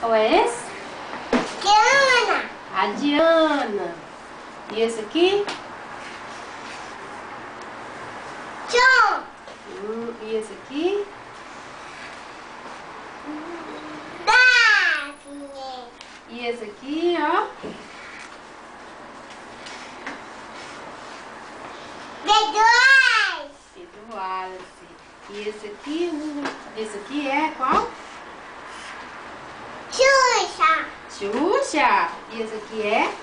Qual é esse? Diana. A Diana. E esse aqui? John. E esse aqui? Daphne. E esse aqui, ó? Pedro Wallace. E esse aqui? Esse aqui é qual? Xuxa. Xuxa. E esse aqui é?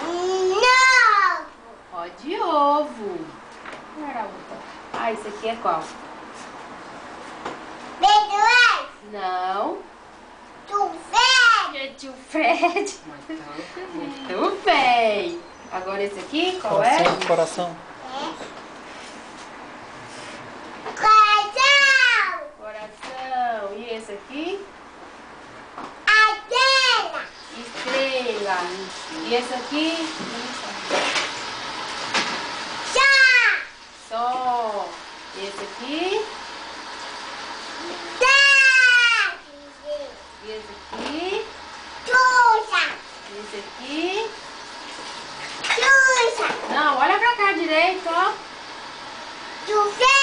Não. Ó, de ovo. Qual era a outra? Ah, esse aqui é qual? Pedro. Não. Tu vê? É tio Fred. Muito bem. Agora esse aqui, qual é? Coração. Coração. Coração. E esse aqui? Antena. Estrela. E esse aqui? Chá. Sol. E esse aqui? Daphne. E esse aqui? Xuxa. E esse aqui? Xuxa. Não, olha pra cá direito, ó. Tu vê?